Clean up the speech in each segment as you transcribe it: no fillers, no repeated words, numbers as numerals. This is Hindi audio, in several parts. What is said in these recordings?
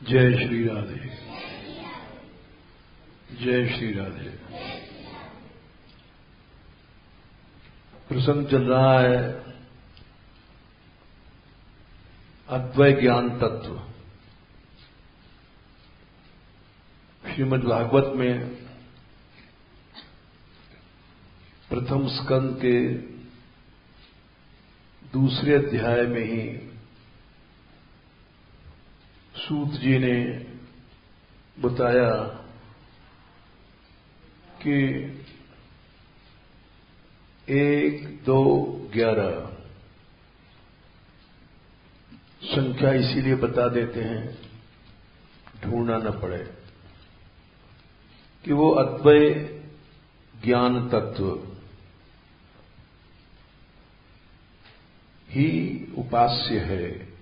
जय श्री राधे। जय श्री राधे। प्रसंग चल रहा है अद्वय ज्ञान तत्व। श्रीमद् भागवत में प्रथम स्कंद के दूसरे अध्याय में ही सूत जी ने बताया कि 1, 2, 11 संख्या इसीलिए बता देते हैं ढूंढना न पड़े कि वो अद्वय ज्ञान तत्व ही उपास्य है।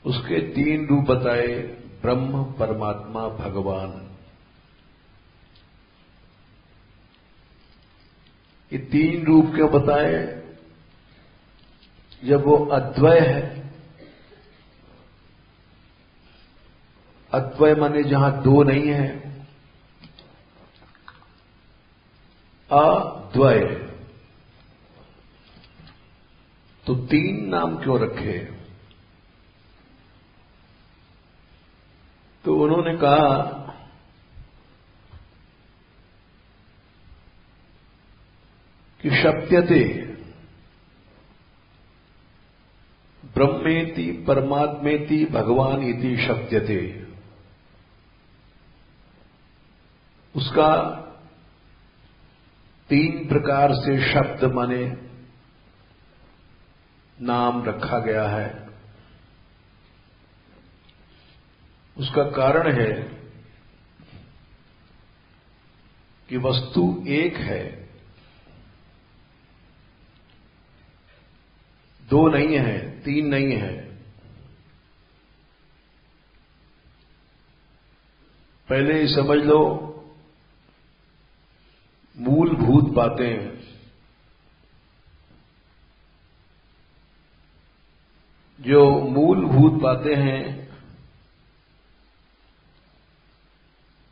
उसके 3 रूप बताए, ब्रह्म, परमात्मा, भगवान। ये 3 रूप क्यों बताए? जब वो अद्वय है, अद्वय माने जहां 2 नहीं है, अद्वय, तो 3 नाम क्यों रखे? तो उन्होंने कहा कि शप्यते ब्रह्मेति परमात्मेति भगवान इति शप्यते। उसका 3 प्रकार से शब्द माने नाम रखा गया है। उसका कारण है कि वस्तु एक है, 2 नहीं है, 3 नहीं है। पहले समझ लो मूलभूत बातें। जो मूलभूत बातें हैं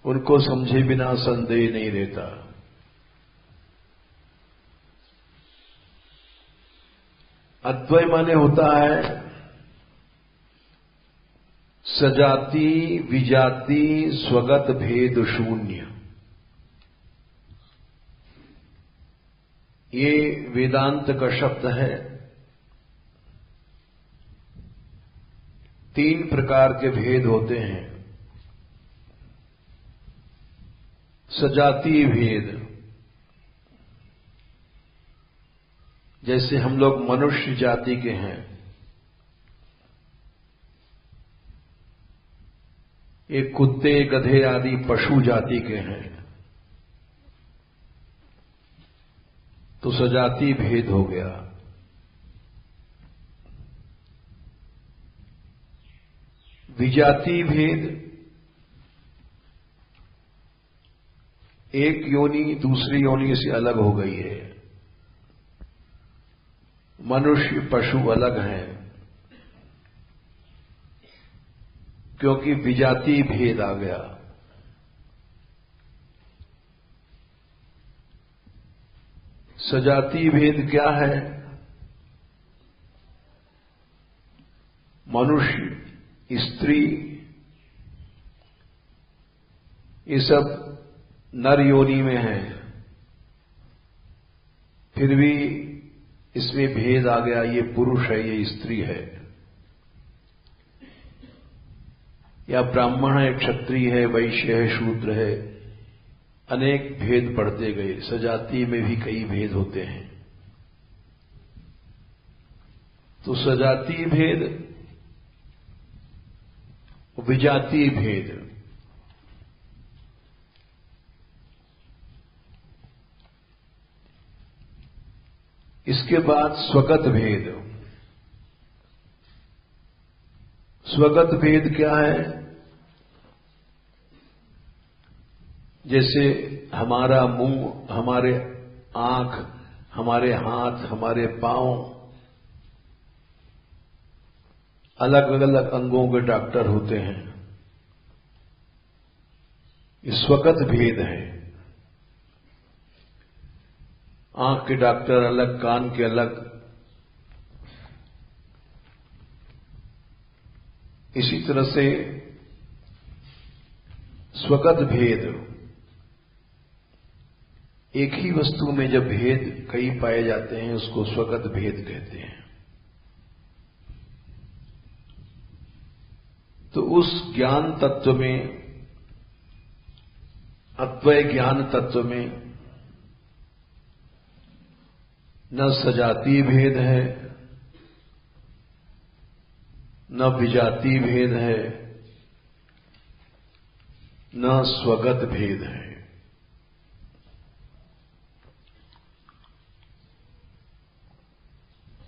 उनको समझे बिना संदेह नहीं रहता। अद्वय माने होता है सजाति विजाति स्वगत भेद शून्य। ये वेदांत का शब्द है। 3 प्रकार के भेद होते हैं। सजातीय भेद, जैसे हम लोग मनुष्य जाति के हैं, एक कुत्ते गधे आदि पशु जाति के हैं, तो सजातीय भेद हो गया। विजातीय भेद, एक योनि दूसरी योनि से अलग हो गई है। मनुष्य पशु अलग हैं क्योंकि विजातीय भेद आ गया। सजातीय भेद क्या है? मनुष्य, स्त्री, ये सब नर योनि में है, फिर भी इसमें भेद आ गया। ये पुरुष है, ये स्त्री है, या ब्राह्मण है, क्षत्रिय है, वैश्य है, शूद्र है। अनेक भेद बढ़ते गए। सजातीय में भी कई भेद होते हैं। तो सजातीय भेद, विजातीय भेद, इसके बाद स्वगत भेद। स्वगत भेद क्या है? जैसे हमारा मुंह, हमारे आंख, हमारे हाथ, हमारे पांव, अलग अलग अंगों के डॉक्टर होते हैं। ये स्वगत भेद है। आंख के डॉक्टर अलग, कान के अलग। इसी तरह से स्वगत भेद, एक ही वस्तु में जब भेद कई पाए जाते हैं उसको स्वगत भेद कहते हैं। तो उस ज्ञान तत्व में, अद्वय ज्ञान तत्व में न सजातीय भेद है, न विजातीय भेद है, न स्वगत भेद है।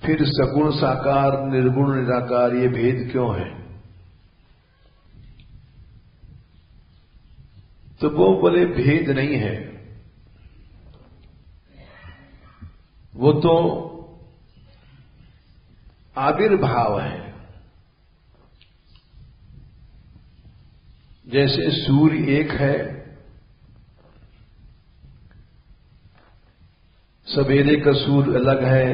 फिर सगुण साकार, निर्गुण निराकार, ये भेद क्यों है? तो वो बोले भेद नहीं है, वो तो आविर्भाव है। जैसे सूर्य एक है, सवेरे का सूर्य अलग है,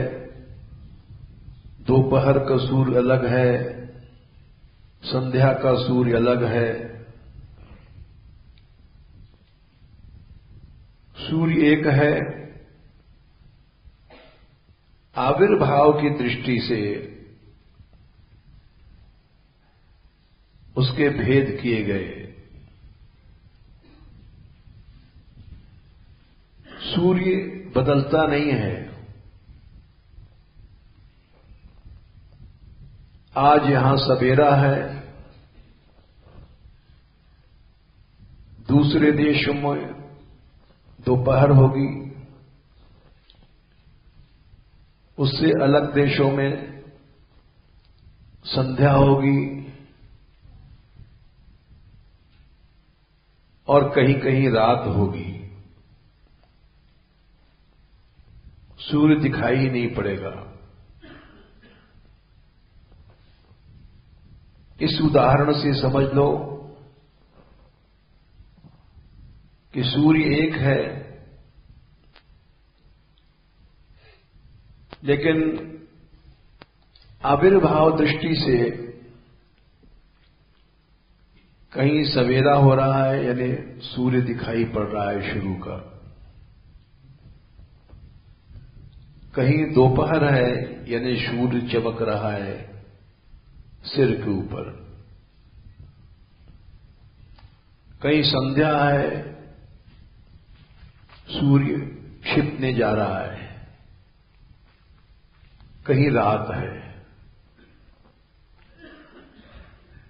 दोपहर का सूर्य अलग है, संध्या का सूर्य अलग है। सूर्य एक है, आविर्भाव की दृष्टि से उसके भेद किए गए। सूर्य बदलता नहीं है। आज यहां सवेरा है, दूसरे देशों में दोपहर होगी, उससे अलग देशों में संध्या होगी, और कहीं कहीं रात होगी। सूर्य दिखाई ही नहीं पड़ेगा। इस उदाहरण से समझ लो कि सूर्य एक है, लेकिन आविर्भाव दृष्टि से कहीं सवेरा हो रहा है, यानी सूर्य दिखाई पड़ रहा है शुरू का, कहीं दोपहर है यानी सूर्य चमक रहा है सिर के ऊपर, कहीं संध्या है, सूर्य छिपने जा रहा है, कहीं रात है।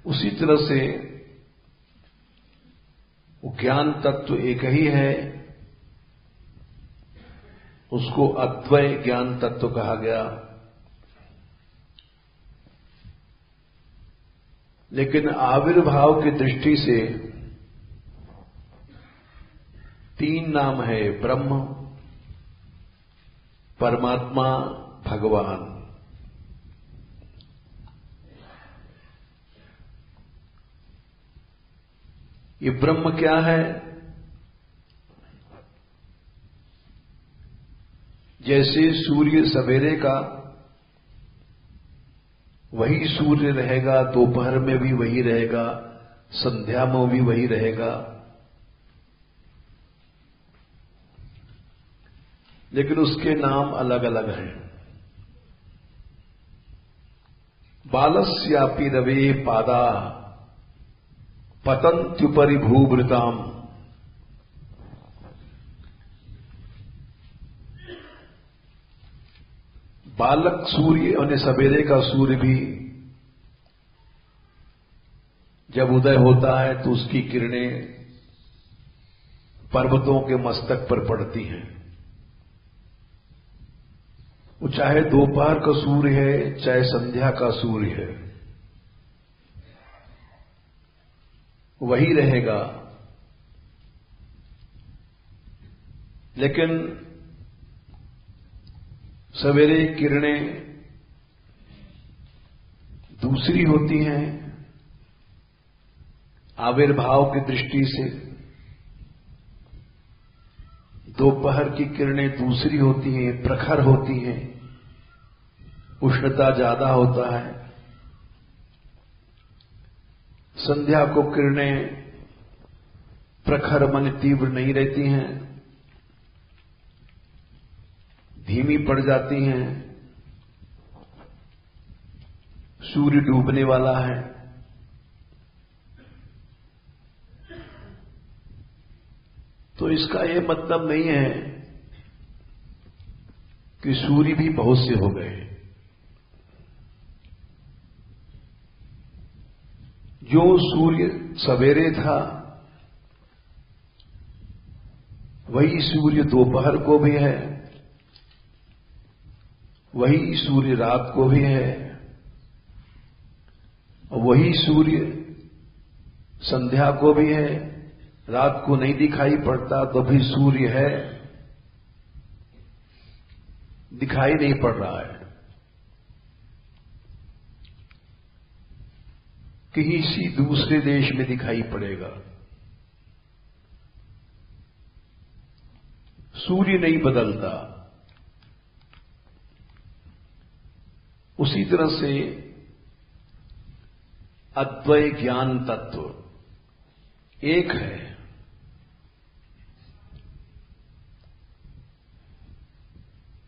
उसी तरह से वो ज्ञान तत्व एक ही है, उसको अद्वय ज्ञान तत्व कहा गया। लेकिन आविर्भाव की दृष्टि से तीन नाम है, ब्रह्म, परमात्मा, भगवान। ये ब्रह्म क्या है? जैसे सूर्य सवेरे का वही सूर्य रहेगा, दोपहर में भी वही रहेगा, संध्या में भी वही रहेगा, लेकिन उसके नाम अलग अलग हैं। बालस्यापि रवे पादा पतन्त्युपरि भूभृताम। बालक सूर्य यानी सवेरे का सूर्य भी जब उदय होता है तो उसकी किरणें पर्वतों के मस्तक पर पड़ती हैं। वो चाहे दोपहर का सूर्य है, चाहे संध्या का सूर्य है, वही रहेगा। लेकिन सवेरे किरणें दूसरी होती हैं, आविर्भाव की दृष्टि से दोपहर की किरणें दूसरी होती हैं, प्रखर होती हैं, उष्णता ज्यादा होता है। संध्या को किरणें प्रखर मन तीव्र नहीं रहती हैं, धीमी पड़ जाती हैं, सूर्य डूबने वाला है। तो इसका यह मतलब नहीं है कि सूर्य भी बहुत से हो गए। जो सूर्य सवेरे था वही सूर्य दोपहर को भी है, वही सूर्य रात को भी है, वही सूर्य संध्या को भी है। रात को नहीं दिखाई पड़ता तो भी सूर्य है, दिखाई नहीं पड़ रहा है। किसी दूसरे देश में दिखाई पड़ेगा। सूर्य नहीं बदलता। उसी तरह से अद्वय ज्ञान तत्व एक है।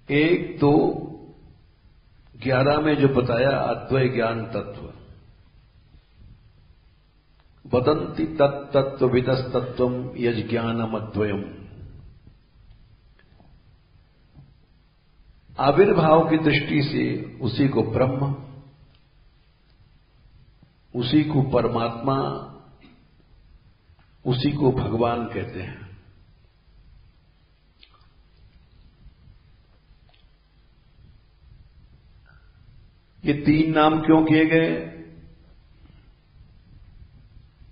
एक तो 11 में जो बताया अद्वय ज्ञान तत्व, वदन्ति तत्तत्व विदस्तत्वम यज्ञानम अद्वयम। आविर्भाव की दृष्टि से उसी को ब्रह्म, उसी को परमात्मा, उसी को भगवान कहते हैं। ये तीन नाम क्यों किए गए?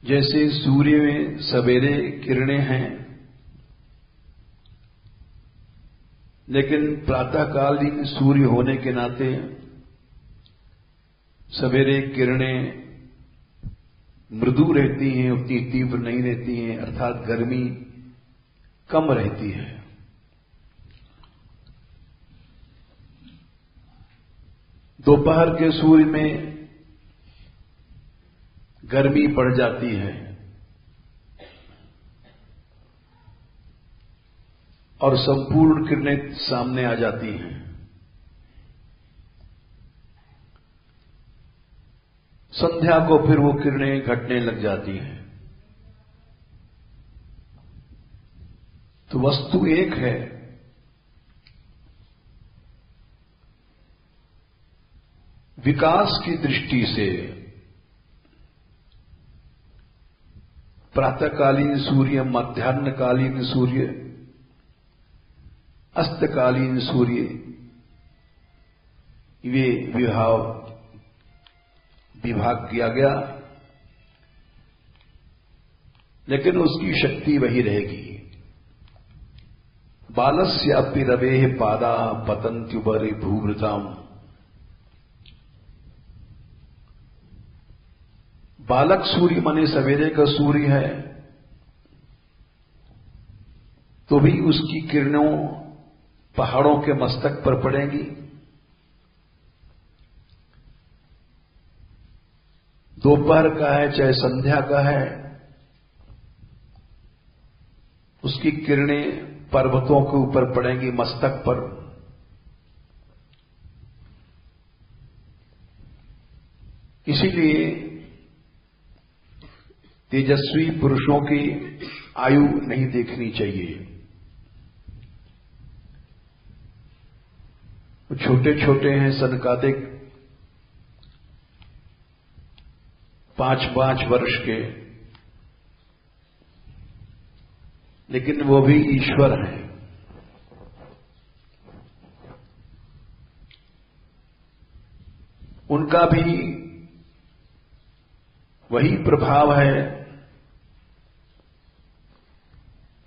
जैसे सूर्य में सवेरे किरणें हैं, लेकिन प्रातःकालीन सूर्य होने के नाते सवेरे किरणें मृदु रहती हैं, उतनी तीव्र नहीं रहती हैं, अर्थात गर्मी कम रहती है। दोपहर के सूर्य में गर्मी बढ़ जाती है और संपूर्ण किरणें सामने आ जाती हैं। संध्या को फिर वो किरणें घटने लग जाती हैं। तो वस्तु एक है, विकास की दृष्टि से प्रातःकालीन सूर्य, मध्याह्नकालीन सूर्य, अस्तकालीन सूर्य, ये विभाग किया गया, लेकिन उसकी शक्ति वही रहेगी। बालस्यापि रवेः पादा पतन्त्युपरि भूभृताम्। बालक सूर्य माने सवेरे का सूर्य है, तो भी उसकी किरणों पहाड़ों के मस्तक पर पड़ेंगी। दोपहर का है चाहे संध्या का है, उसकी किरणें पर्वतों के ऊपर पड़ेंगी, मस्तक पर। इसीलिए तेजस्वी पुरुषों की आयु नहीं देखनी चाहिए। छोटे छोटे हैं, सनकादिक 5-5 वर्ष के, लेकिन वो भी ईश्वर हैं। उनका भी वही प्रभाव है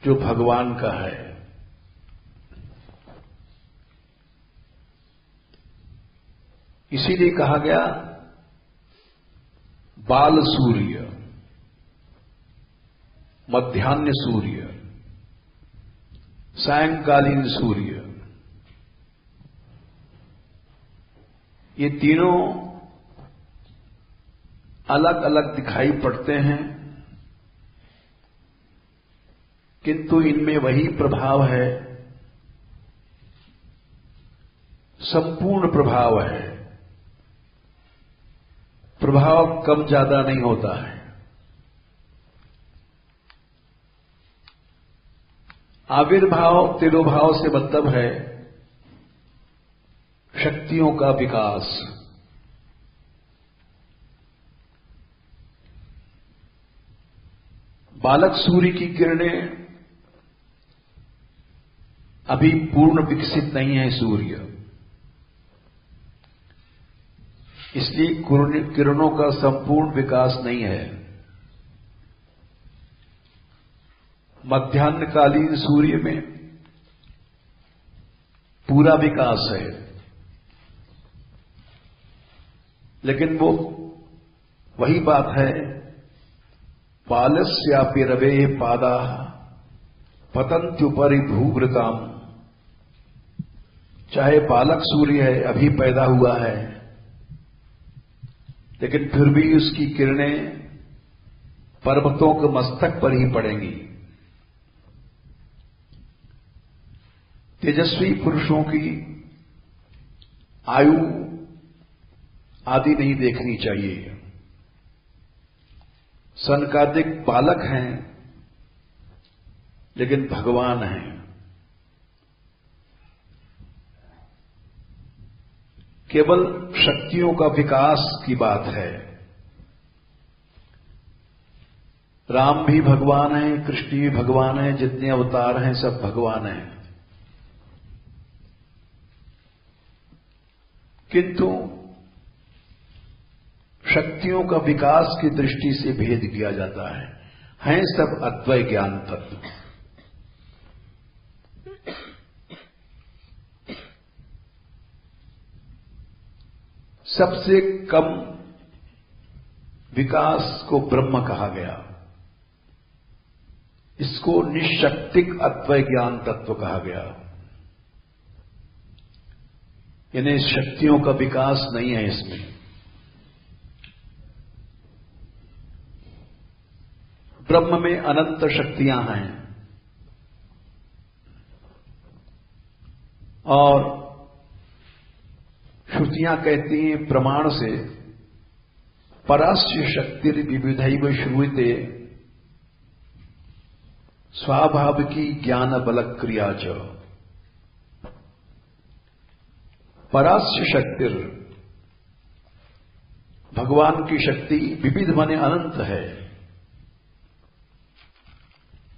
जो भगवान का है। इसीलिए कहा गया बाल सूर्य, मध्याह्न सूर्य, सायंकालीन सूर्य, ये तीनों अलग अलग दिखाई पड़ते हैं, किंतु इनमें वही प्रभाव है, संपूर्ण प्रभाव है। प्रभाव कम ज्यादा नहीं होता है। आविर्भाव तिरोभाव से मतलब है शक्तियों का विकास। बालक सूर्य की किरणें अभी पूर्ण विकसित नहीं है सूर्य, इसलिए किरणों का संपूर्ण विकास नहीं है। मध्याह्नकालीन सूर्य में पूरा विकास है, लेकिन वो वही बात है, बालस्यापि रवे पादा पतंत्युपरि भूभृताम। चाहे बालक सूर्य है, अभी पैदा हुआ है, लेकिन फिर भी उसकी किरणें पर्वतों के मस्तक पर ही पड़ेंगी। तेजस्वी पुरुषों की आयु आदि नहीं देखनी चाहिए। सनकादिक बालक हैं, लेकिन भगवान हैं। केवल शक्तियों का विकास की बात है। राम भी भगवान हैं, कृष्ण भी भगवान हैं, जितने अवतार हैं सब भगवान हैं, किंतु शक्तियों का विकास की दृष्टि से भेद किया जाता है। हैं सब अद्वय ज्ञान तत्व। सबसे कम विकास को ब्रह्म कहा गया। इसको निशक्तिक अद्वय ज्ञान तत्व कहा गया। यानी शक्तियों का विकास नहीं है इसमें। ब्रह्म में अनंत शक्तियां हैं और श्रुतियां कहती हैं प्रमाण से, परास्य शक्तिर विविधैव श्रूयते स्वाभाविकी ज्ञान बल क्रिया च। परास्य शक्तिर, भगवान की शक्ति विविध माने अनंत है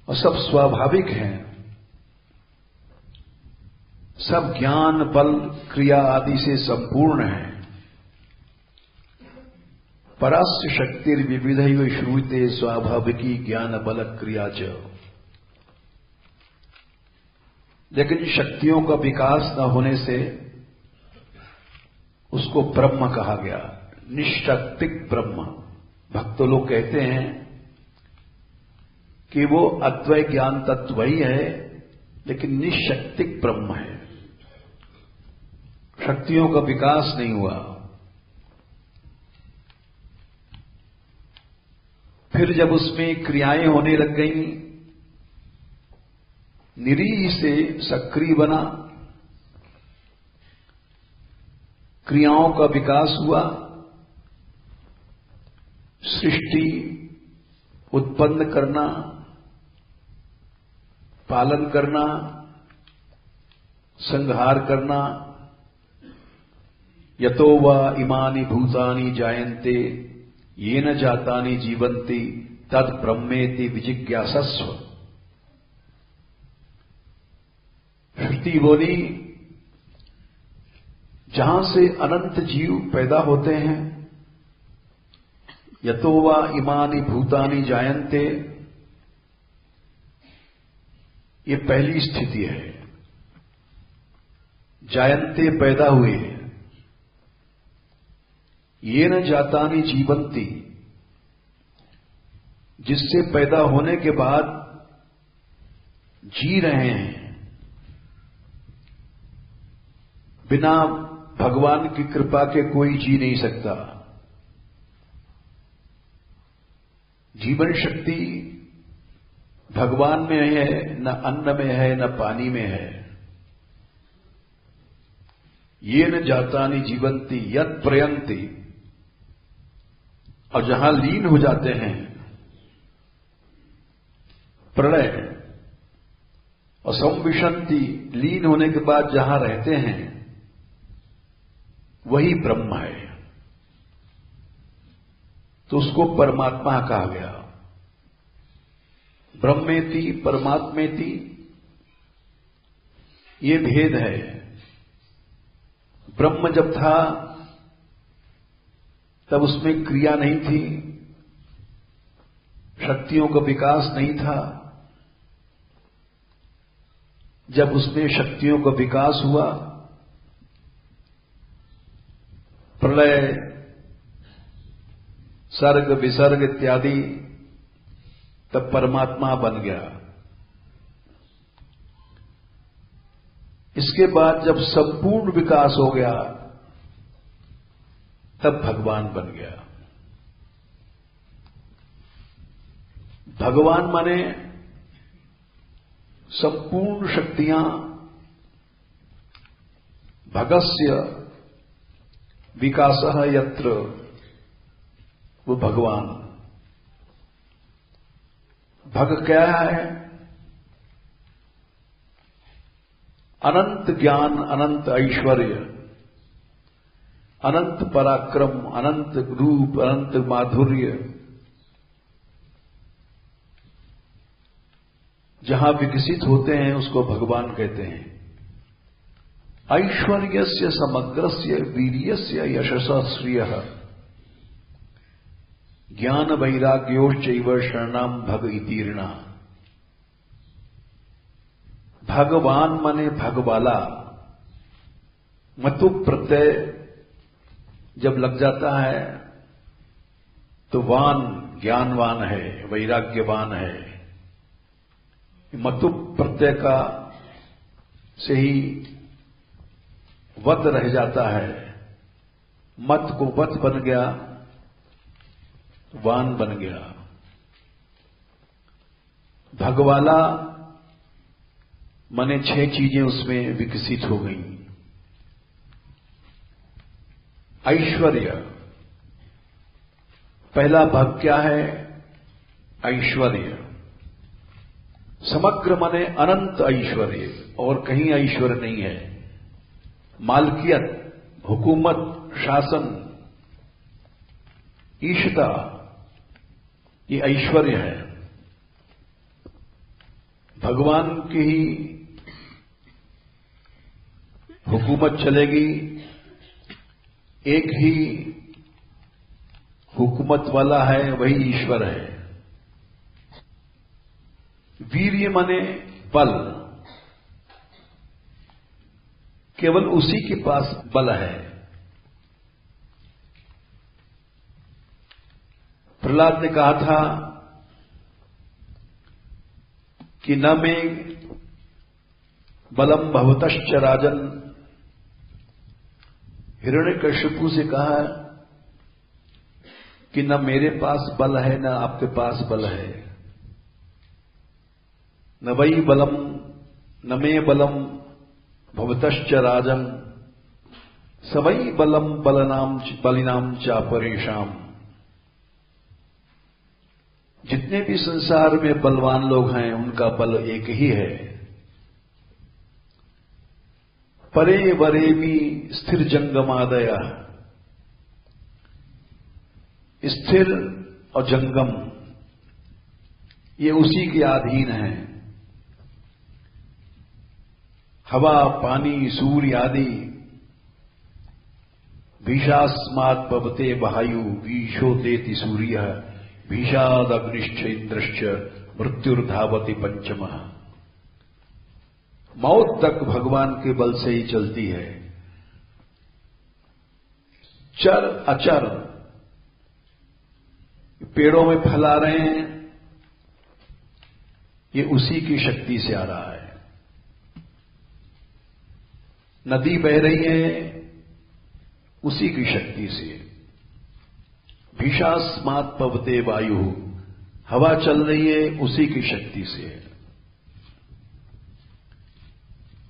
और सब स्वाभाविक हैं, सब ज्ञान बल क्रिया आदि से संपूर्ण है। परास्य शक्तिर विविधैव श्रूयते स्वाभाविकी ज्ञान बल क्रिया च। लेकिन शक्तियों का विकास न होने से उसको ब्रह्म कहा गया, निशक्तिक ब्रह्म। भक्त लोग कहते हैं कि वो अद्वय ज्ञान तत्व ही है, लेकिन निशक्तिक ब्रह्म है, शक्तियों का विकास नहीं हुआ। फिर जब उसमें क्रियाएं होने लग गईं, निरीह से सक्रिय बना, क्रियाओं का विकास हुआ, सृष्टि उत्पन्न करना, पालन करना, संहार करना। यतो वा इमानि भूतानि जायन्ते येन जातानि जीवन्ति तद ब्रह्मेति विजिज्ञासस्व। श्रुति बोली, जहां से अनंत जीव पैदा होते हैं, यतो वा इमानि भूतानि जायन्ते, ये पहली स्थिति है। जायन्ते पैदा हुए, ये न जातानि जीवंती, जिससे पैदा होने के बाद जी रहे हैं, बिना भगवान की कृपा के कोई जी नहीं सकता। जीवन शक्ति भगवान में है, न अन्न में है, न पानी में है। ये न जातानि जीवंती यत् प्रयंती, और जहां लीन हो जाते हैं प्रलय, और संविशंति लीन होने के बाद जहां रहते हैं वही ब्रह्म है, तो उसको परमात्मा कहा गया। ब्रह्मेति परमात्मेति, ये भेद है। ब्रह्म जब था तब उसमें क्रिया नहीं थी, शक्तियों का विकास नहीं था। जब उसमें शक्तियों का विकास हुआ, प्रलय, सर्ग विसर्ग इत्यादि, तब परमात्मा बन गया। इसके बाद जब संपूर्ण विकास हो गया, तब भगवान बन गया। भगवान माने संपूर्ण शक्तियां, भगस्य विकासः यत्र, वो भगवान। भग क्या है? अनंत ज्ञान, अनंत ऐश्वर्य, अनंत पराक्रम, अनंत रूप, अनंत माधुर्य, जहां विकसित होते हैं उसको भगवान कहते हैं। ऐश्वर्यस्य समग्रस्य वीर्यस्य यशसा श्रियः ज्ञान वैराग्योश्चैव शरणाम भग इतीर्णा। भगवान माने भगवाला। मतु प्रत्यय जब लग जाता है तो वान ज्ञानवान है, वैराग्यवान है। मतु प्रत्यय का से ही वत रह जाता है। मत को वत बन गया, वान बन गया। भगवाला माने 6 चीजें उसमें विकसित हो गई। ऐश्वर्य, पहला भाग क्या है? ऐश्वर्य। समग्र माने अनंत ऐश्वर्य, और कहीं ऐश्वर्य नहीं है। मालकियत, हुकूमत, शासन, ईशता, ये ऐश्वर्य है। भगवान की ही हुकूमत चलेगी, एक ही हुकूमत वाला है, वही ईश्वर है। वीर्य माने बल, केवल उसी के पास बल है। प्रहलाद ने कहा था कि न मे बलम भवतश्च राजन। हिरण्यकशिपु से कहा कि न मेरे पास बल है, न आपके पास बल है। न वही बलम, न मे बलम भवतश्च राजन, सवई बलम बलिनाम चापरेशाम। जितने भी संसार में बलवान लोग हैं, उनका बल एक ही है। परे वरेमी स्थिर जंगमादया। स्थिर और जंगम ये उसी के अधीन है। हवा, पानी, सूर्य आदि। भीषास्मात् पवते वायु भीषोदेति सूर्य भीषाद अग्निश्च इंद्रश्च मृत्युर्धावति पंचमः। मौत तक भगवान के बल से ही चलती है। चर अचर, पेड़ों में फल आ रहे हैं, ये उसी की शक्ति से आ रहा है। नदी बह रही है उसी की शक्ति से। भीषास्मात् पवते वायु, हवा चल रही है उसी की शक्ति से।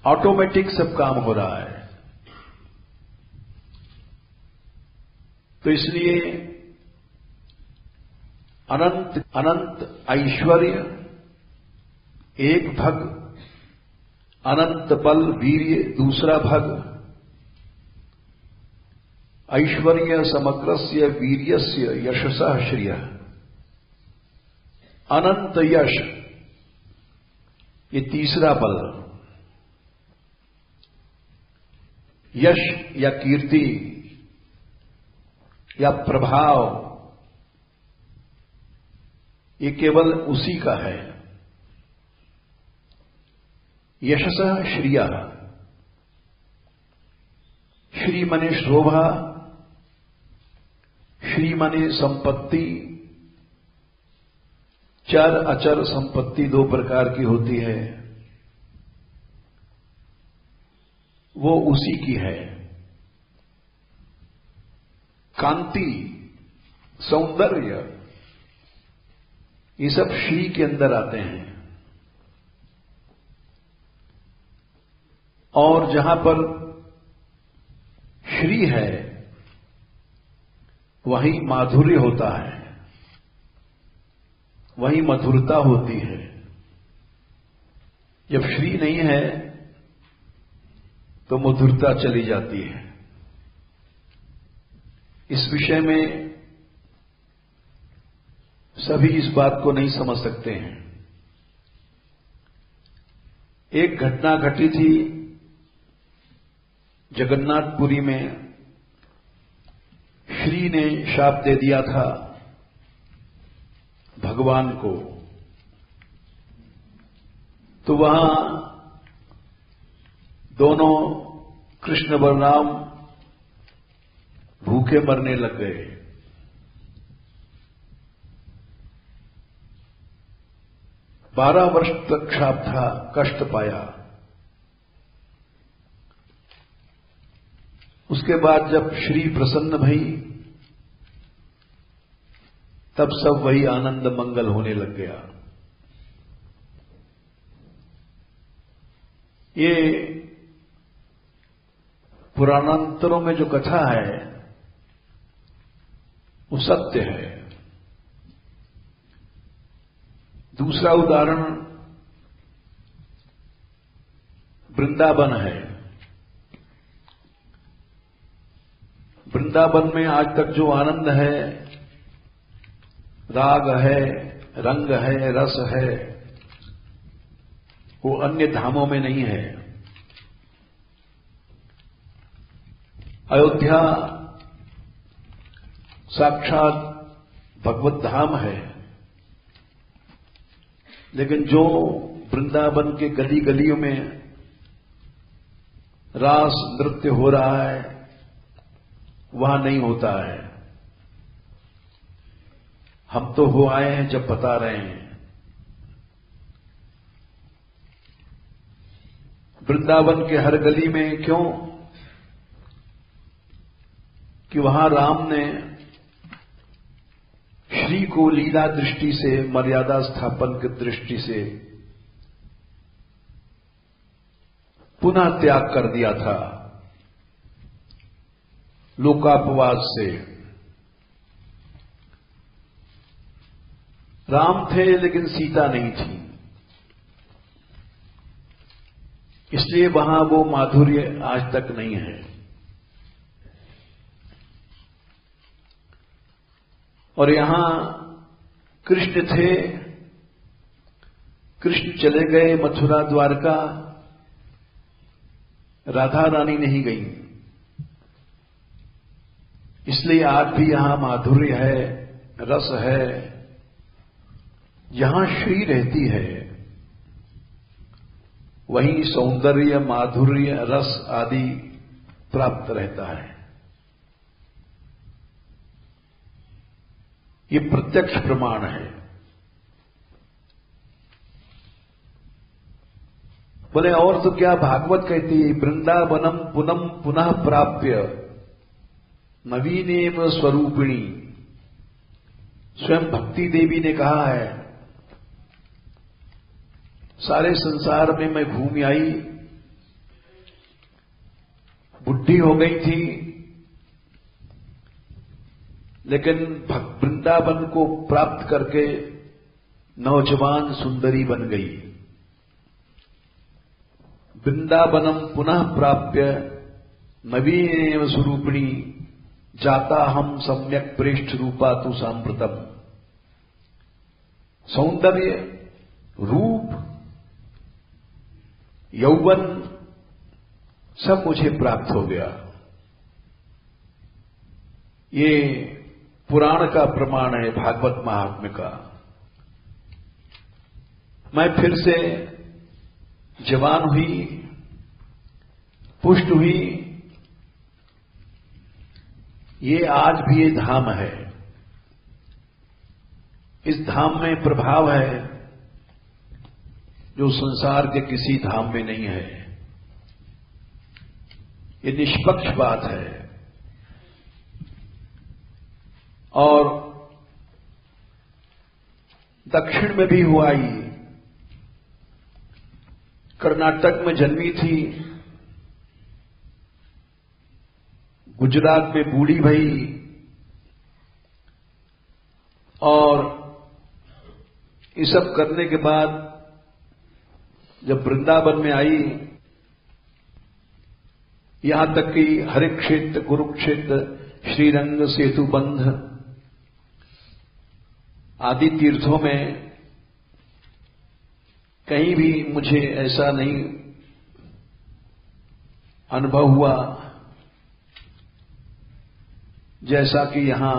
ऑटोमेटिक सब काम हो रहा है। तो इसलिए अनंत अनंत ऐश्वर्य एक भग, अनंत बल वीर्य दूसरा भग, ऐश्वर्य समग्रस्य वीर्यस्य यशसः श्रियः, अनंत यश ये तीसरा बल। यश या कीर्ति या प्रभाव ये केवल उसी का है। यशसः श्रियः, श्री मने शोभा, श्री मने संपत्ति। चर अचर संपत्ति दो प्रकार की होती है, वो उसी की है। कांति, सौंदर्य, ये सब श्री के अंदर आते हैं। और जहां पर श्री है वहीं माधुर्य होता है, वहीं मधुरता होती है। जब श्री नहीं है तो मधुरता चली जाती है। इस विषय में सभी इस बात को नहीं समझ सकते हैं। एक घटना घटी थी जगन्नाथपुरी में। श्री ने शाप दे दिया था भगवान को, तो वहां दोनों कृष्ण बलराम भूखे मरने लग गए। 12 वर्ष तक शाप था, कष्ट पाया। उसके बाद जब श्री प्रसन्न भई तब सब वही आनंद मंगल होने लग गया। ये पुराणांतरों में जो कथा है वो सत्य है। दूसरा उदाहरण वृंदावन है। वृंदावन में आज तक जो आनंद है, राग है, रंग है, रस है, वो अन्य धामों में नहीं है। अयोध्या साक्षात भगवत धाम है, लेकिन जो वृंदावन के गली गलियों में रास नृत्य हो रहा है वहां नहीं होता है। हम तो हो आए हैं जब बता रहे हैं। वृंदावन के हर गली में क्यों? कि वहां राम ने श्री को लीला दृष्टि से, मर्यादा स्थापन की दृष्टि से पुनः त्याग कर दिया था, लोकापवाद से। राम थे लेकिन सीता नहीं थी, इसलिए वहां वो माधुर्य आज तक नहीं है। और यहां कृष्ण थे, कृष्ण चले गए मथुरा द्वारका, राधा रानी नहीं गई, इसलिए आज भी यहां माधुर्य है, रस है। जहां श्री रहती है वहीं सौंदर्य, माधुर्य, रस आदि प्राप्त रहता है। ये प्रत्यक्ष प्रमाण है। बोले और तो क्या, भागवत कहती है वृंदावनम पुनम पुनः प्राप्य नवीनेव स्वरूपिणी। स्वयं भक्ति देवी ने कहा है, सारे संसार में मैं घूम आई, बुढ़ी हो गई थी, लेकिन वृंदावन को प्राप्त करके नौजवान सुंदरी बन गई। वृंदावनम पुनः प्राप्य नवीनेव स्वरूपिणी जाता हम सम्यक प्रेष्ठ रूपा तु सांप्रतम। सौंदर्य, रूप, यौवन सब मुझे प्राप्त हो गया। ये पुराण का प्रमाण है, भागवत महात्म्य का। मैं फिर से जवान हुई, पुष्ट हुई। ये आज भी ये धाम है। इस धाम में प्रभाव है जो संसार के किसी धाम में नहीं है। ये निष्पक्ष बात है। और दक्षिण में भी हुआ ही, कर्नाटक में जन्मी थी, गुजरात में बूढ़ी भई, और ये सब करने के बाद जब वृंदावन में आई, यहां तक कि हरिक्षेत्र, कुरुक्षेत्र, श्रीरंग, सेतुबंध आदि तीर्थों में कहीं भी मुझे ऐसा नहीं अनुभव हुआ जैसा कि यहां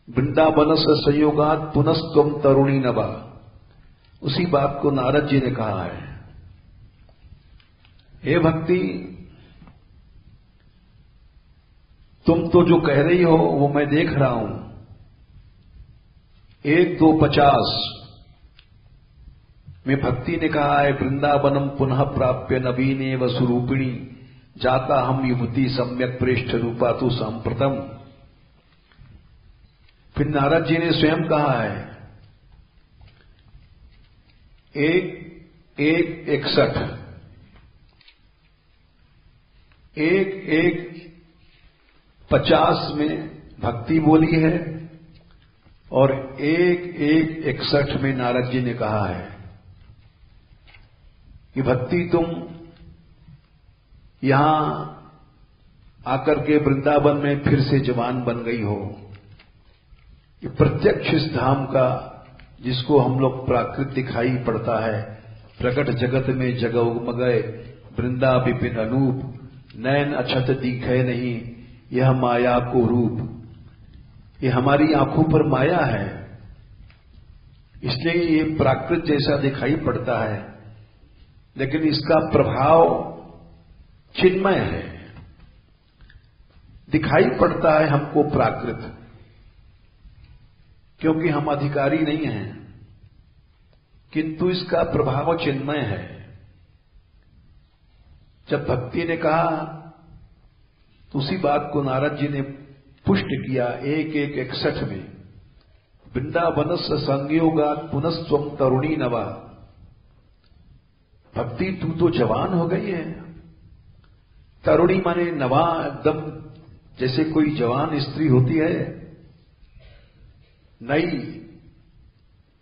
वृंदावन से संयोगात पुनस्तम तरुणी नवा। उसी बात को नारद जी ने कहा है, हे भक्ति, तुम तो जो कह रही हो वो मैं देख रहा हूं। 1, 2, 50 में भक्ति ने कहा है, वृंदावनम पुनः प्राप्य नवीनेव स्वरूपिणी जाता हम युवती सम्यक प्रेष्ठ रूपा तु सांप्रतम। फिर नारद जी ने स्वयं कहा है, 1:1:61, 1:1:50 में भक्ति बोली है और 1:1:61 में नारद जी ने कहा है कि भक्ति तुम यहां आकर के वृंदावन में फिर से जवान बन गई हो। ये प्रत्यक्ष इस धाम का, जिसको हम लोग प्राकृत दिखाई पड़ता है, प्रकट जगत में जगमगए वृंदा विपिन अनूप, नैन अछत दिखे नहीं यह माया को रूप। ये हमारी आंखों पर माया है, इसलिए ये प्राकृत जैसा दिखाई पड़ता है, लेकिन इसका प्रभाव चिन्मय है। दिखाई पड़ता है हमको प्राकृत, क्योंकि हम अधिकारी नहीं हैं, किंतु इसका प्रभाव चिन्मय है। जब भक्ति ने कहा तो उसी बात को नारद जी ने पुष्ट किया 1:1:61 में, वृंदावन संयोगात पुनस्त्वम तरुणी नवा। भक्ति तू तो जवान हो गई है। तरुणी माने नवा, एकदम जैसे कोई जवान स्त्री होती है, नई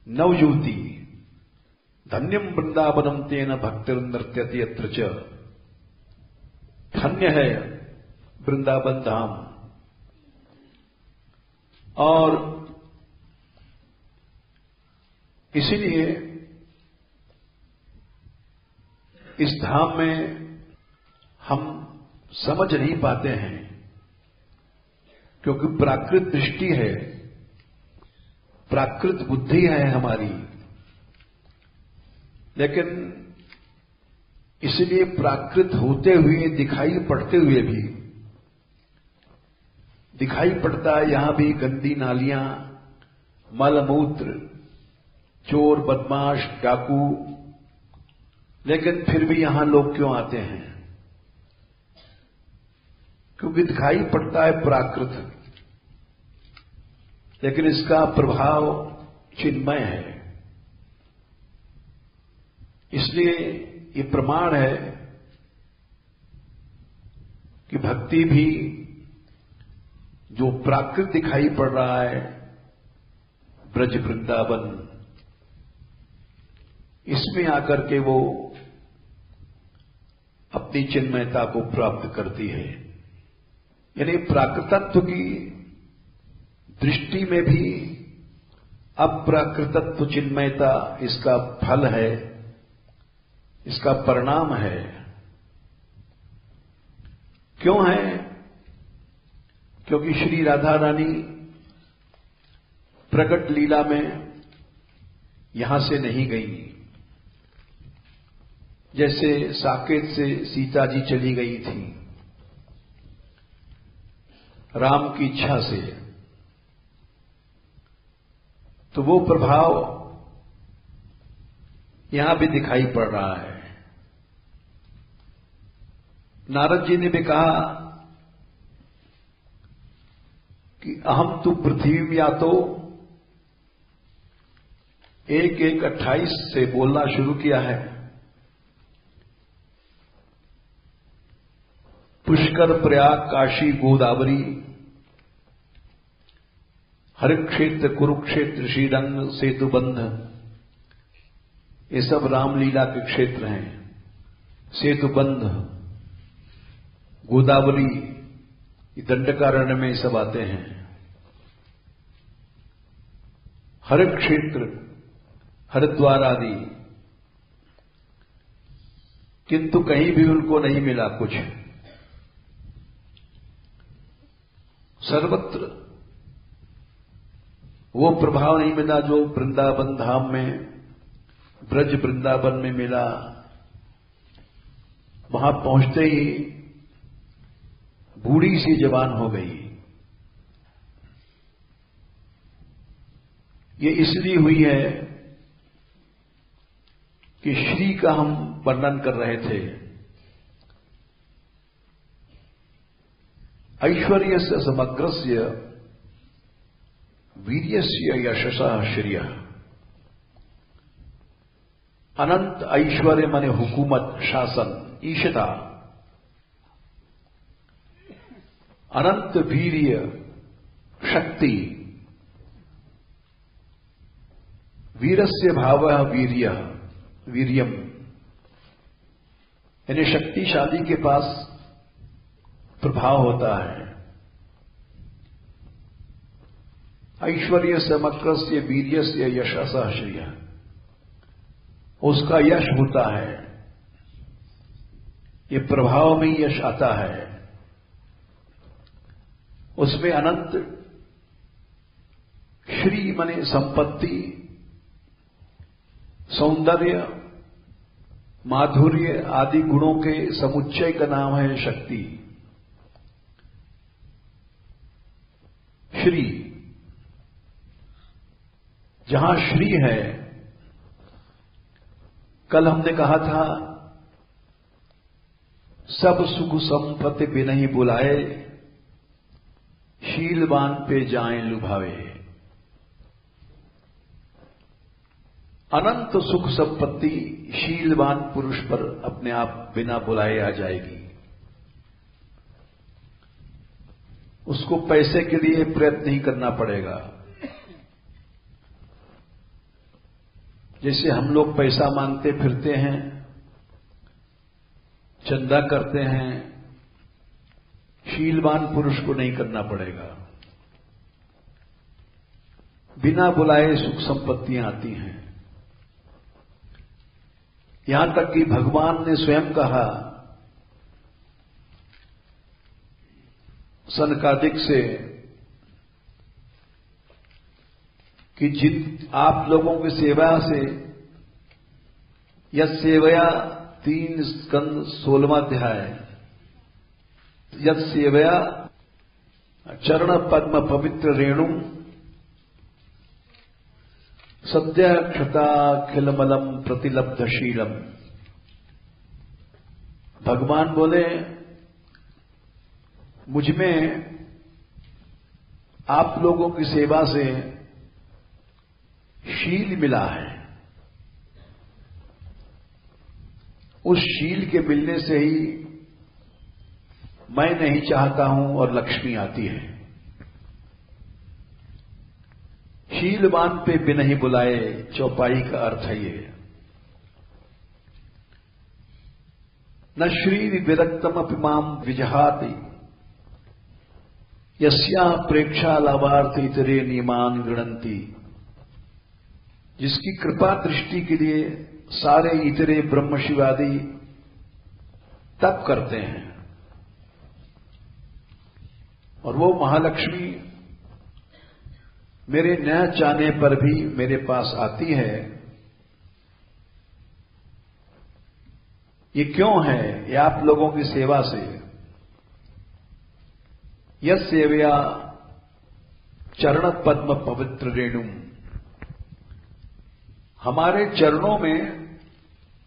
नवयुवती। धन्यम वृंदावनम तेन भक्तिर नृत्यति यत्र च। धन्य है वृंदावन धाम। और इसीलिए इस धाम में हम समझ नहीं पाते हैं, क्योंकि प्राकृत दृष्टि है, प्राकृत बुद्धि है हमारी। लेकिन इसलिए प्राकृत होते हुए, दिखाई पड़ते हुए भी, दिखाई पड़ता है यहां भी गंदी नालियां, मलमूत्र, चोर, बदमाश, डाकू लेकिन फिर भी यहां लोग क्यों आते हैं? क्योंकि दिखाई पड़ता है प्राकृत, लेकिन इसका प्रभाव चिन्मय है। इसलिए ये प्रमाण है कि भक्ति भी जो प्राकृत दिखाई पड़ रहा है, ब्रज वृंदावन, इसमें आकर के वो अपनी चिन्मयता को प्राप्त करती है। यानी प्राकृतत्व की दृष्टि में भी अप्राकृतत्व चिन्मयता इसका फल है, इसका परिणाम है। क्यों है? क्योंकि श्री राधा रानी प्रकट लीला में यहां से नहीं गई। जैसे साकेत से सीता जी चली गई थी राम की इच्छा से, तो वो प्रभाव यहां भी दिखाई पड़ रहा है। नारद जी ने भी कहा कि अहम तु पृथ्वी या तो 1:1:28 से बोलना शुरू किया है। पुष्कर, प्रयाग, काशी, गोदावरी, हरिक्षेत्र, कुरुक्षेत्र, श्रीरंग, सेतुबंध, ये सब रामलीला के क्षेत्र हैं। सेतुबंध, गोदावरी, दंडकारण्य में ये सब आते हैं। हरिक्षेत्र, हरिद्वार आदि, किंतु कहीं भी उनको नहीं मिला कुछ। सर्वत्र वो प्रभाव नहीं मिला जो वृंदावन धाम में, ब्रज वृंदावन में मिला। वहां पहुंचते ही बूढ़ी सी जवान हो गई। ये इसलिए हुई है कि श्री का हम वर्णन कर रहे थे। ऐश्वर्यस्य समग्रस्य वीर्यस्य यशसः श्रियः। अनंत ऐश्वर्य माने हुकूमत, शासन, ईशता, अनंत वीर्य, शक्ति। वीरस्य भावः वीर्यः, वीर्यम, यानी शक्तिशाली के पास प्रभाव होता है। ऐश्वर्य समग्रस्य वीर्यस्य यशसः श्रियः, उसका यश होता है, ये प्रभाव में यश आता है। उसमें अनंत श्री माने संपत्ति, सौंदर्य, माधुर्य आदि गुणों के समुच्चय का नाम है शक्ति। श्री, जहां श्री है, कल हमने कहा था सब सुख संपत्ति बिन ही बुलाए, शीलवान पे जाएं लुभावे। अनंत सुख संपत्ति शीलवान पुरुष पर अपने आप बिना बुलाए आ जाएगी। उसको पैसे के लिए प्रयत्न नहीं करना पड़ेगा। जैसे हम लोग पैसा मांगते फिरते हैं, चंदा करते हैं, शीलवान पुरुष को नहीं करना पड़ेगा। बिना बुलाए सुख संपत्तियां आती हैं। यहां तक कि भगवान ने स्वयं कहा सनकादिक से कि जिन आप लोगों की सेवा से, यद सेवया 3 स्कंद 16वां अध्याय, यद सेवया चरण पद्म पवित्र रेणु सद्य क्षता खिलमलम प्रतिलब्धशीलम। भगवान बोले, मुझ में आप लोगों की सेवा से शील मिला है। उस शील के मिलने से ही मैं नहीं चाहता हूं और लक्ष्मी आती है। शीलवान पे बिन ही बुलाए, चौपाई का अर्थ है ये। न श्री विरक्तम अपिमाम विजहाति यस्या प्रेक्षा लाभार्थ इतरे नियमान गृणंती। जिसकी कृपा दृष्टि के लिए सारे इतरे ब्रह्म शिवादि तप करते हैं, और वो महालक्ष्मी मेरे न चाहने पर भी मेरे पास आती है। ये क्यों है? ये आप लोगों की सेवा से। यस सेवया चरण पद्म पवित्र रेणुम। हमारे चरणों में,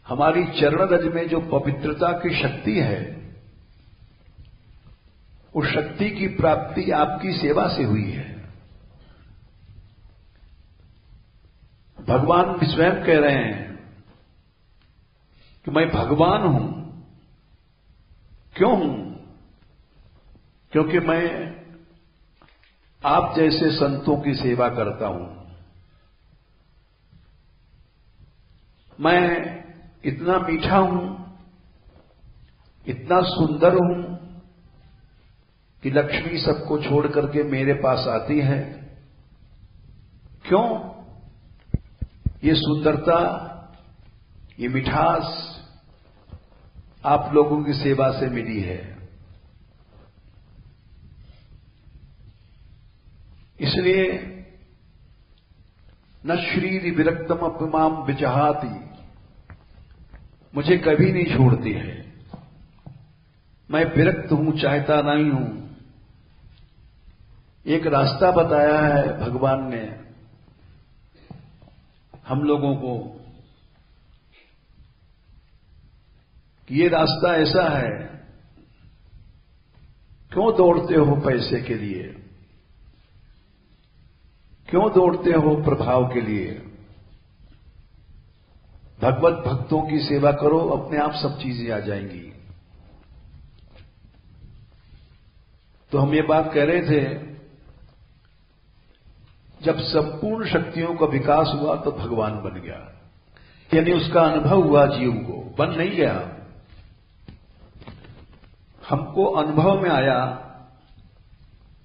हमारी चरण रज में जो पवित्रता की शक्ति है, उस शक्ति की प्राप्ति आपकी सेवा से हुई है। भगवान भी स्वयं कह रहे हैं कि मैं भगवान हूं। क्यों हूं? क्योंकि मैं आप जैसे संतों की सेवा करता हूं। मैं इतना मीठा हूं, इतना सुंदर हूं कि लक्ष्मी सबको छोड़ करके मेरे पास आती है। क्यों? ये सुंदरता, ये मिठास आप लोगों की सेवा से मिली है। इसलिए न श्री विरक्तम अपमाम विजहाति, मुझे कभी नहीं छोड़ती है। मैं विरक्त हूं, चाहता नहीं हूं। एक रास्ता बताया है भगवान ने हम लोगों को कि ये रास्ता ऐसा है। क्यों दौड़ते हो पैसे के लिए? क्यों दौड़ते हो प्रभाव के लिए? भगवत भक्तों की सेवा करो, अपने आप सब चीजें आ जाएंगी। तो हम ये बात कह रहे थे, जब संपूर्ण शक्तियों का विकास हुआ तो भगवान बन गया, यानी उसका अनुभव हुआ जीव को, बन नहीं गया। हमको अनुभव में आया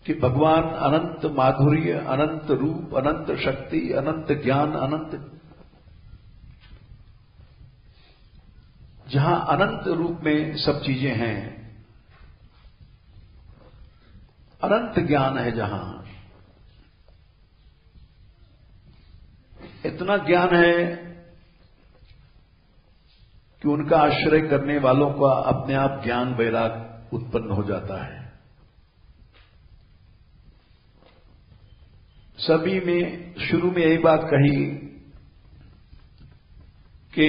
कि भगवान अनंत माधुर्य, अनंत रूप, अनंत शक्ति, अनंत ज्ञान, अनंत, जहां अनंत रूप में सब चीजें हैं, अनंत ज्ञान है, जहां इतना ज्ञान है कि उनका आश्रय करने वालों का अपने आप ज्ञान वैराग उत्पन्न हो जाता है। सभी में शुरू में यही बात कही कि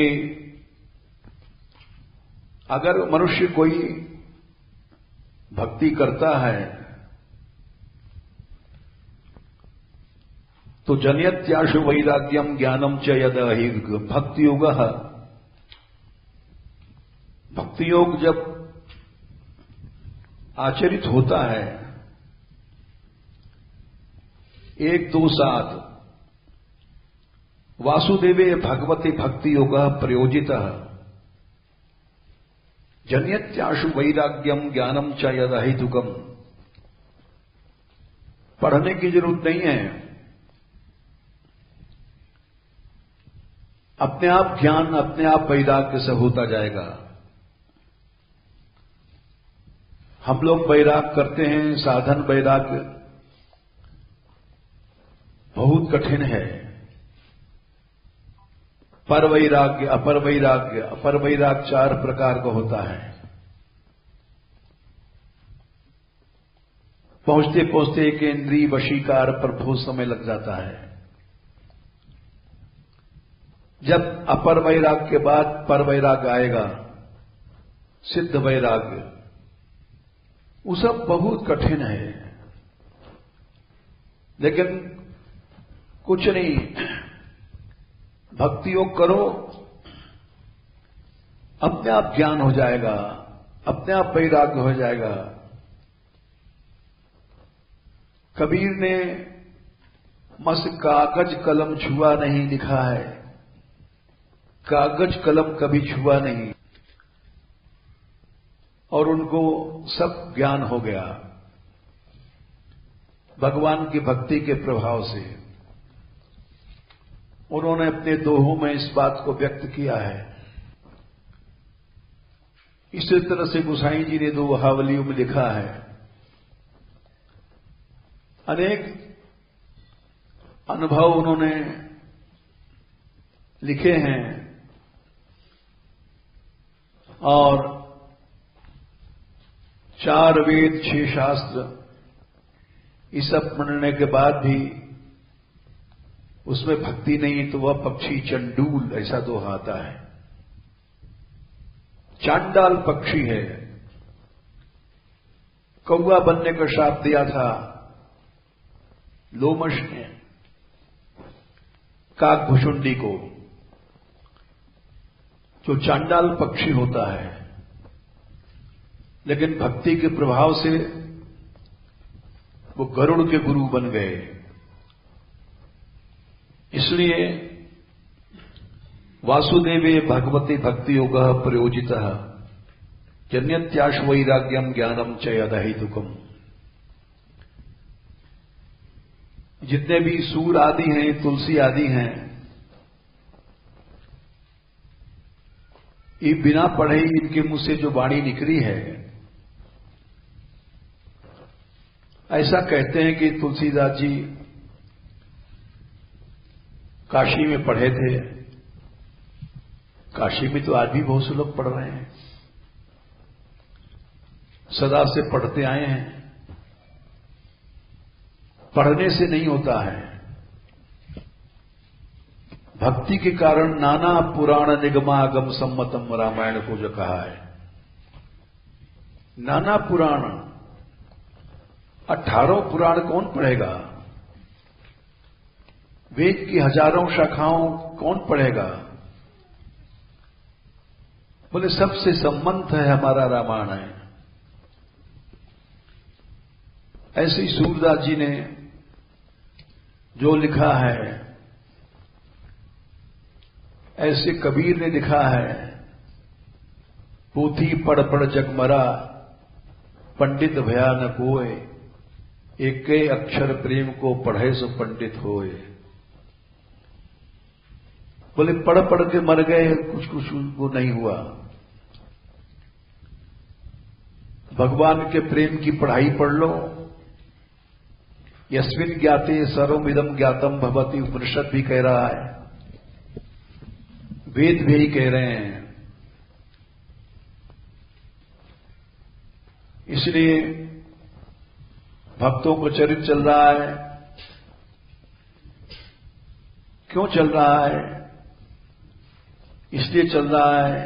अगर मनुष्य कोई भक्ति करता है तो जन्यत्याशु वैराग्यम ज्ञानम च यद हि भक्ति योग। भक्ति योग जब आचरित होता है 1, 2, 7, वासुदेवे भगवते भक्ति योग प्रयोजित जन्यत्याशु वैराग्यम ज्ञानम च यद हेतुकम। पढ़ने की जरूरत नहीं है, अपने आप ज्ञान, अपने आप वैराग्य से होता जाएगा। हम लोग वैराग करते हैं, साधन वैराग्य बहुत कठिन है। पर वैराग्य, अपर वैराग्य, अपर वैराग्य 4 प्रकार का होता है। पहुंचते पहुंचते एक इंद्रिय वशीकार पर बहुत समय लग जाता है। जब अपर वैराग के बाद पर वैराग आएगा, सिद्ध वैराग्य, वो सब बहुत कठिन है, लेकिन कुछ नहीं, भक्ति योग करो, अपने आप ज्ञान हो जाएगा, अपने आप वैराग्य हो जाएगा। कबीर ने मस कागज कलम छुआ नहीं लिखा है, कागज कलम कभी छुआ नहीं, और उनको सब ज्ञान हो गया भगवान की भक्ति के प्रभाव से। उन्होंने अपने दोहों में इस बात को व्यक्त किया है। इसी तरह से गोसाई जी ने दोहावलियों में लिखा है, अनेक अनुभव उन्होंने लिखे हैं, और 4 वेद 6 शास्त्र ये सब पढ़ने के बाद भी उसमें भक्ति नहीं, तो वह पक्षी चंडूल, ऐसा दोहा आता है। चांडाल पक्षी है, कौवा बनने का श्राप दिया था लोमश ने काकभुषुंडी को, जो चांडाल पक्षी होता है, लेकिन भक्ति के प्रभाव से वो गरुड़ के गुरु बन गए। इसलिए वासुदेवे भगवती भक्ति योग प्रयोजितः जन्यत्याश वैराग्यम ज्ञानम च यदहितुकम। जितने भी सूर आदि हैं, तुलसी आदि हैं, ये बिना पढ़े इनके मुंह से जो वाणी निकली है, ऐसा कहते हैं कि तुलसीदास जी काशी में पढ़े थे। काशी में तो आज भी बहुत से लोग पढ़ रहे हैं, सदा से पढ़ते आए हैं। पढ़ने से नहीं होता है, भक्ति के कारण नाना पुराण निगमागम सम्मतम रामायण को जो कहा है। नाना पुराण, 18 पुराण कौन पढ़ेगा? वेद की हजारों शाखाओं कौन पढ़ेगा? बोले सबसे संबंध है हमारा रामायण है। ऐसे ही सूरदास जी ने जो लिखा है, ऐसे कबीर ने लिखा है, पोथी पढ़ पढ़ जगमरा पंडित भया न कोय, एक अक्षर प्रेम को पढ़े सो पंडित होए। बोले पढ़ पढ़ के मर गए, कुछ कुछ वो नहीं हुआ। भगवान के प्रेम की पढ़ाई पढ़ लो। यस्मिन् ज्ञाते सर्वमिदं ज्ञातम भवति, उपनिषद भी कह रहा है, वेद भी यही कह रहे हैं। इसलिए भक्तों को चरित्र चल रहा है। क्यों चल रहा है? इसलिए चल रहा है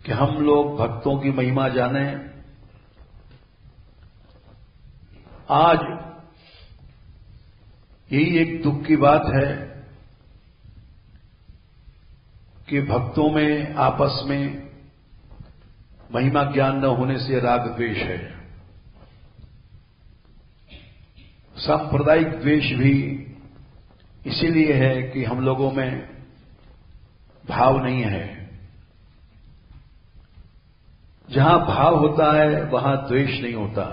कि हम लोग भक्तों की महिमा जाने। आज यही एक दुख की बात है कि भक्तों में आपस में महिमा ज्ञान न होने से राग द्वेष है। सांप्रदायिक द्वेष भी इसीलिए है कि हम लोगों में भाव नहीं है। जहां भाव होता है वहां द्वेष नहीं होता।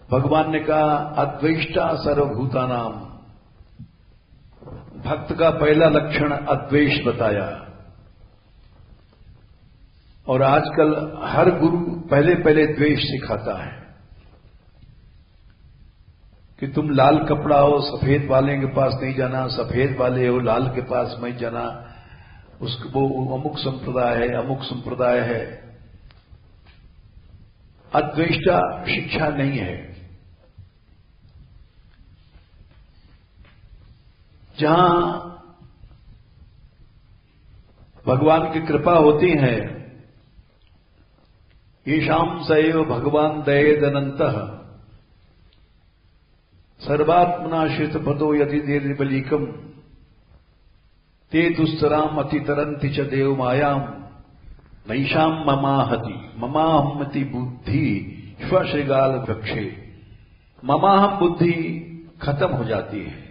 भगवान ने कहा अद्वेष्टा सर्वभूतानाम, भक्त का पहला लक्षण अद्वेष बताया। और आजकल हर गुरु पहले पहले द्वेष सिखाता है कि तुम लाल कपड़ा हो, सफेद वाले के पास नहीं जाना, सफेद वाले हो लाल के पास मत जाना, उसको वो अमुक संप्रदाय है, अमुक संप्रदाय है। अद्वेष्टा शिक्षा नहीं है। जहां भगवान की कृपा होती है येषाम सैव भगवान दयेदनन्तः सर्वात्मनाश्रित पदो यदि निर्बलीकम ते दुस्तराम अतितरंति च देव मायाम नैषाम ममाहति ममाहमति बुद्धि श्वशृगाल वृक्षे। ममाहम बुद्धि खत्म हो जाती है,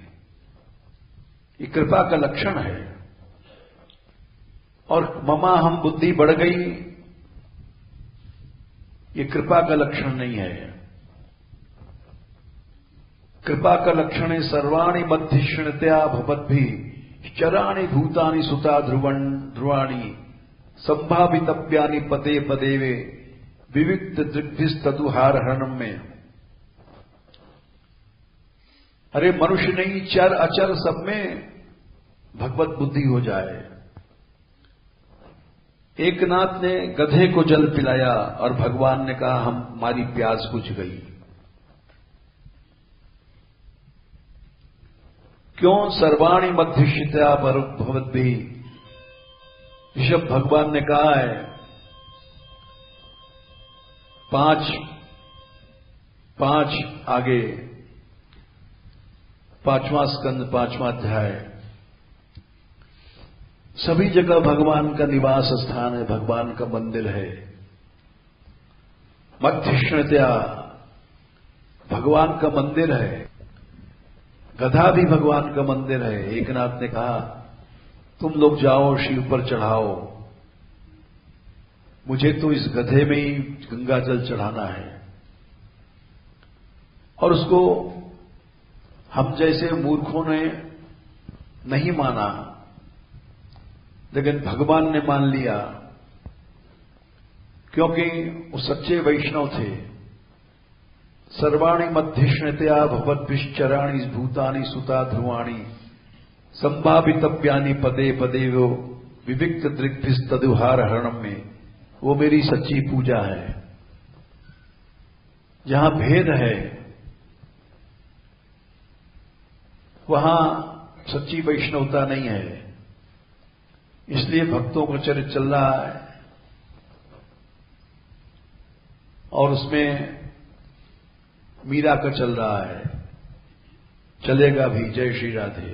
ये कृपा का लक्षण है। और ममाहम बुद्धि बढ़ गई, ये कृपा का लक्षण नहीं है। कृपा का लक्षण है सर्वाणि मध्यश्रणतया भवद्भि चराणि भूतानि सुता ध्रुवाणि संभावितव्यानि पदे पदे वे विविक्त दृग्भिस्तुहार हरणम में। अरे मनुष्य नहीं, चर अचर सब में भगवत बुद्धि हो जाए। एक नाथ ने गधे को जल पिलाया और भगवान ने कहा हमारी प्यास बुझ गई। क्यों? सर्वाणि मध्यशिता भवद्भि। ऋषभ भगवान ने कहा है, पांच आगे 5वां स्कंद 5वां अध्याय, सभी जगह भगवान का निवास स्थान है, भगवान का मंदिर है। मध्यश्रणतया भगवान का मंदिर है, गधा भी भगवान का मंदिर है। एक नाथ ने कहा तुम लोग जाओ शिव पर चढ़ाओ, मुझे तो इस गधे में ही गंगा जल चढ़ाना है। और उसको हम जैसे मूर्खों ने नहीं माना, लेकिन भगवान ने मान लिया, क्योंकि वो सच्चे वैष्णव थे। सर्वाणि मध्यश्रणतया भवद्भिश्चराणि भूतानि सुता ध्रुवाणि संभावितव्यानि पदे पदे वो विविक्त दृग्भिस्तदुहार हरणम में। वो मेरी सच्ची पूजा है। जहां भेद है वहां सच्ची वैष्णवता नहीं है। इसलिए भक्तों का चरित्र चल रहा है और उसमें मीरा का चल रहा है, चलेगा भी। जय श्री राधे।